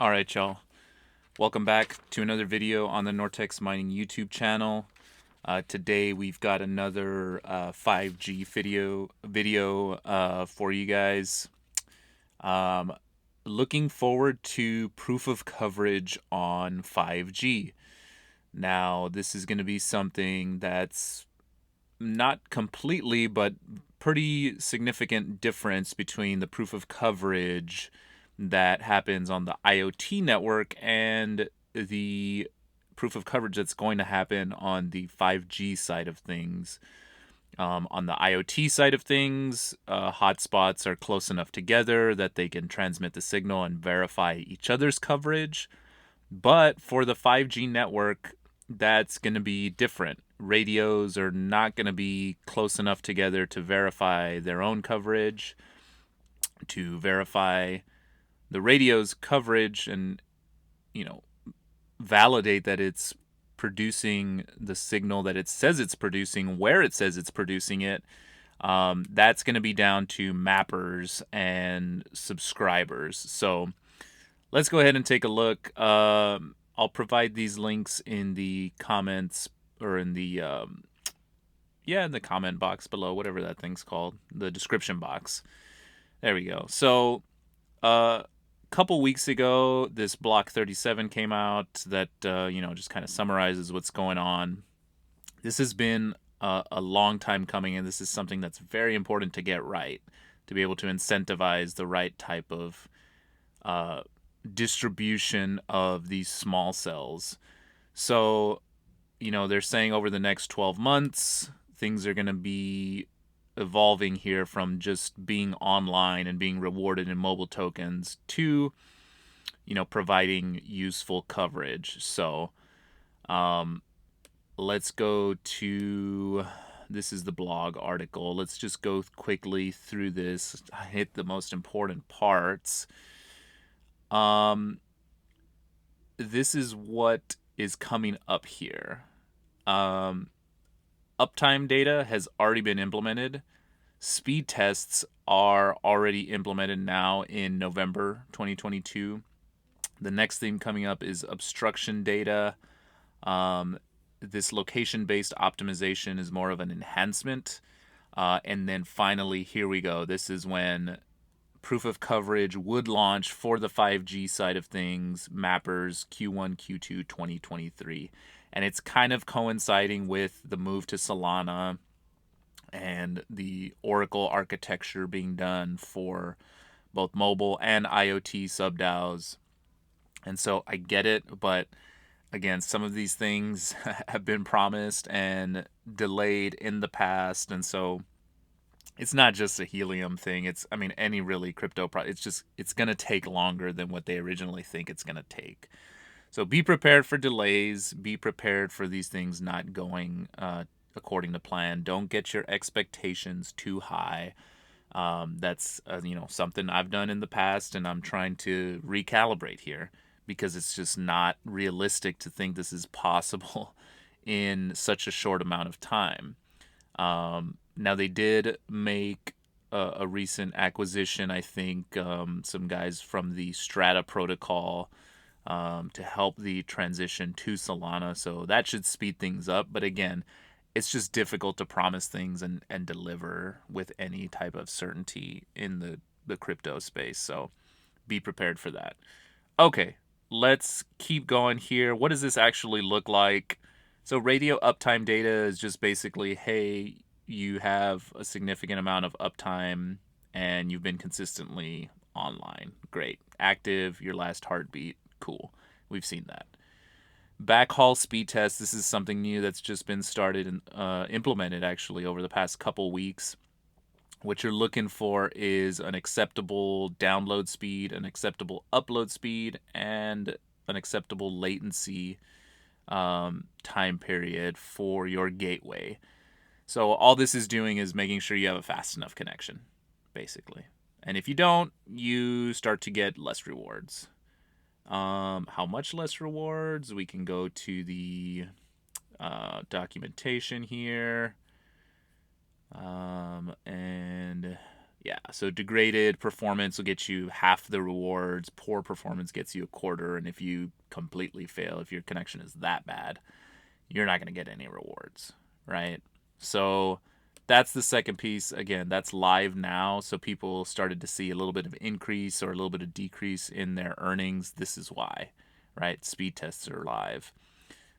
All right, y'all. Welcome back to another video on the Nortex Mining YouTube channel. Today we've got another 5G video for you guys. Um, Looking forward to proof of coverage on 5G. Now, this is going to be something that's not completely, but pretty significant difference between the proof of coverage that happens on the IoT network and the proof of coverage that's going to happen on the 5G side of things. On the IoT side of things, hotspots are close enough together that they can transmit the signal and verify each other's coverage. But for the 5G network, that's going to be different. Radios are not going to be close enough together to verify their own coverage, to verify the radio's coverage and, you know, validate that it's producing the signal that it says it's producing, where it says it's producing it. That's going to be down to mappers and subscribers. So let's go ahead and take a look. I'll provide these links in the comments or in the in the comment box below, whatever that thing's called, the description box. There we go. So a couple weeks ago, this Block 37 came out that just kind of summarizes what's going on. This has been a long time coming, and this is something that's very important to get right, to be able to incentivize the right type of distribution of these small cells. So, they're saying over the next 12 months, things are going to be evolving here from just being online and being rewarded in mobile tokens to, providing useful coverage. So, let's go to, this is the blog article. Let's just go quickly through this, hit the most important parts. This is what is coming up here. Uptime data has already been implemented. Speed tests are already implemented now in November 2022. The next thing coming up is obstruction data. This location-based optimization is more of an enhancement. And then finally, here we go. This is when proof of coverage would launch for the 5G side of things, mappers Q1, Q2 2023. And it's kind of coinciding with the move to Solana and the Oracle architecture being done for both mobile and IoT sub-DAOs. And so I get it, but again, some of these things have been promised and delayed in the past, and so it's not just a Helium thing. Any really crypto it's going to take longer than what they originally think it's going to take. So be prepared for delays. Be prepared for these things not going according to plan. Don't get your expectations too high. That's something I've done in the past, and I'm trying to recalibrate here because it's just not realistic to think this is possible in such a short amount of time. Now, they did make a recent acquisition, I think, some guys from the Strata protocol to help the transition to Solana. So that should speed things up. But again, it's just difficult to promise things and deliver with any type of certainty in the crypto space. So be prepared for that. Okay, let's keep going here. What does this actually look like? So radio uptime data is just basically, hey, you have a significant amount of uptime and you've been consistently online. Great. Active, your last heartbeat. Cool. We've seen that. Backhaul speed test. This is something new that's just been started and implemented actually over the past couple weeks. What you're looking for is an acceptable download speed, an acceptable upload speed, and an acceptable latency time period for your gateway. So all this is doing is making sure you have a fast enough connection, basically. And if you don't, you start to get less rewards. How much less rewards? We can go to the documentation here. And Yeah, so degraded performance will get you half the rewards, poor performance gets you a quarter, and if you completely fail, if your connection is that bad, you're not going to get any rewards, right? So that's the second piece. Again, that's live now, so people started to see a little bit of increase or a little bit of decrease in their earnings. This is why, right? Speed tests are live.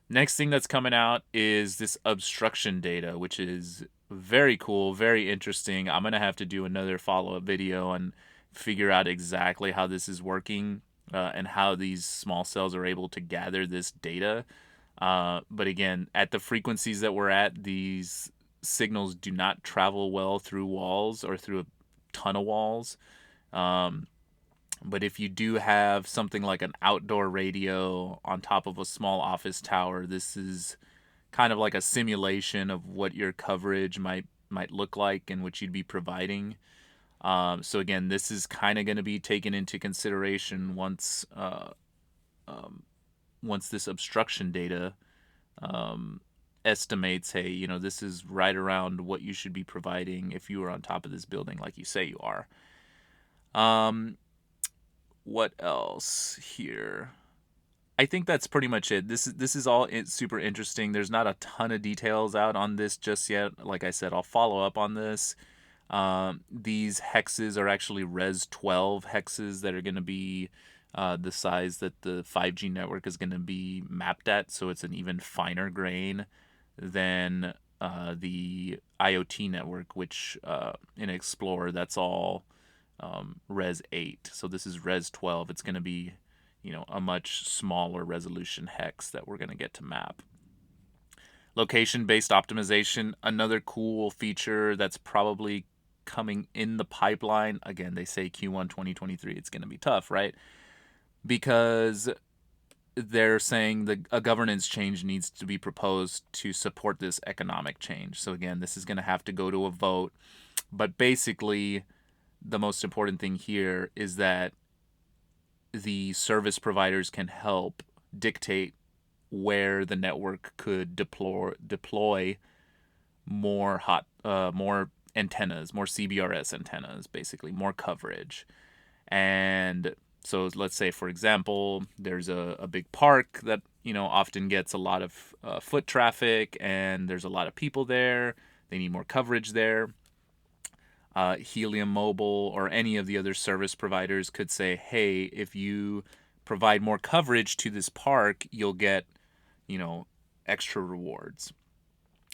Next thing that's coming out is this obstruction data, which is very cool, very interesting. I'm going to have to do another follow up video and figure out exactly how this is working and how these small cells are able to gather this data. But again, at the frequencies that we're at, these signals do not travel well through walls or through a ton of walls. Um, but if you do have something like an outdoor radio on top of a small office tower, this is kind of like a simulation of what your coverage might look like and what you'd be providing. So again, this is kind of going to be taken into consideration once this obstruction data estimates, hey, this is right around what you should be providing if you are on top of this building, like you say you are. Um, what else here? I think that's pretty much it. This is all super interesting. There's not a ton of details out on this just yet. Like I said, I'll follow up on this. These hexes are actually Res 12 hexes that are going to be the size that the 5G network is going to be mapped at. So it's an even finer grain than the IoT network, which in Explorer, that's all Res 8. So this is Res 12. It's going to be, a much smaller resolution hex that we're going to get to map. Location based optimization, another cool feature that's probably coming in the pipeline. Again, they say Q1 2023. It's going to be tough, right? Because they're saying a governance change needs to be proposed to support this economic change. So again, this is going to have to go to a vote. But basically, the most important thing here is that the service providers can help dictate where the network could deploy more antennas, more CBRS antennas, basically more coverage. And so let's say, for example, there's a big park that often gets a lot of foot traffic, and there's a lot of people there. They need more coverage there. Helium Mobile or any of the other service providers could say, hey, if you provide more coverage to this park, you'll get, extra rewards.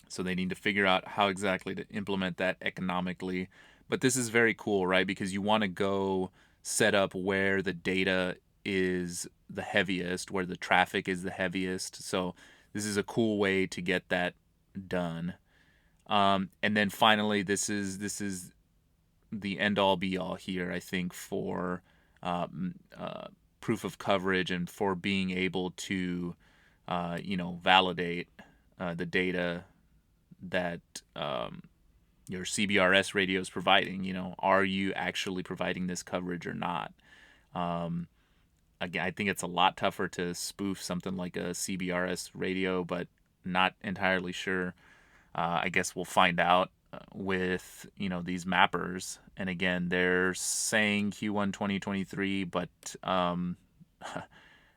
So they need to figure out how exactly to implement that economically. But this is very cool, right? Because you want to go set up where the data is the heaviest, where the traffic is the heaviest. So this is a cool way to get that done. And then finally, this is the end all be all here, I think, for proof of coverage and for being able to, validate the data that your CBRS radio is providing. Are you actually providing this coverage or not? Um, Again, I think it's a lot tougher to spoof something like a CBRS radio, but not entirely sure. I guess we'll find out with these mappers. And again, they're saying Q1 2023, but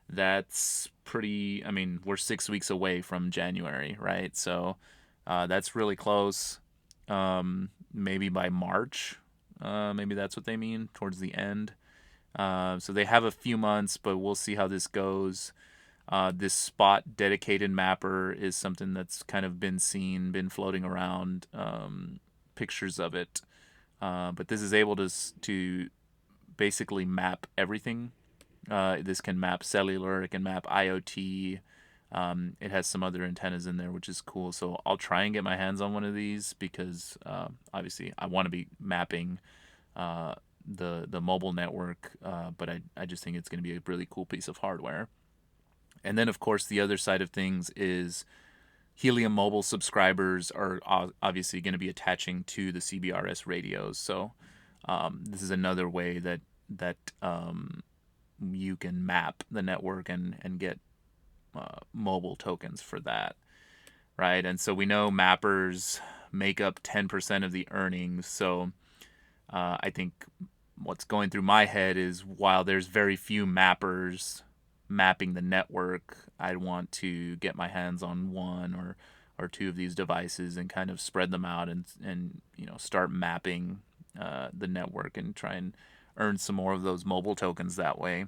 that's pretty. I mean, we're 6 weeks away from January, right? So that's really close. Maybe by March. Maybe that's what they mean towards the end. So they have a few months, but we'll see how this goes. This spot dedicated mapper is something that's kind of been floating around, pictures of it. But this is able to basically map everything. This can map cellular, it can map IoT. It has some other antennas in there, which is cool. So I'll try and get my hands on one of these because obviously I want to be mapping the mobile network, but I just think it's going to be a really cool piece of hardware. And then, of course, the other side of things is Helium Mobile subscribers are obviously going to be attaching to the CBRS radios. So this is another way that you can map the network and get mobile tokens for that, right? And so we know mappers make up 10% of the earnings. So I think what's going through my head is while there's very few mappers mapping the network, I'd want to get my hands on one or two of these devices and kind of spread them out and start mapping the network and try and earn some more of those mobile tokens that way.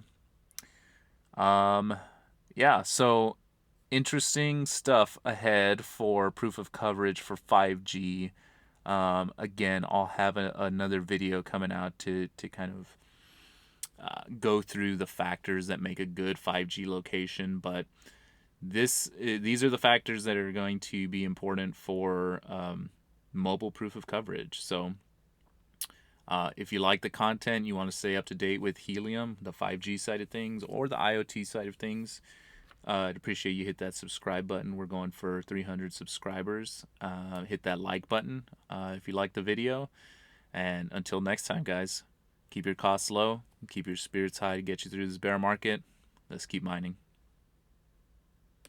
Yeah, so interesting stuff ahead for proof of coverage for 5G. Again, I'll have another video coming out to kind of go through the factors that make a good 5G location, but these are the factors that are going to be important for mobile proof of coverage. So if you like the content, you want to stay up to date with Helium, the 5G side of things, or the IoT side of things, I'd appreciate you hit that subscribe button. We're going for 300 subscribers. Hit that like button if you like the video. And until next time, guys, keep your costs low, keep your spirits high to get you through this bear market. Let's keep mining.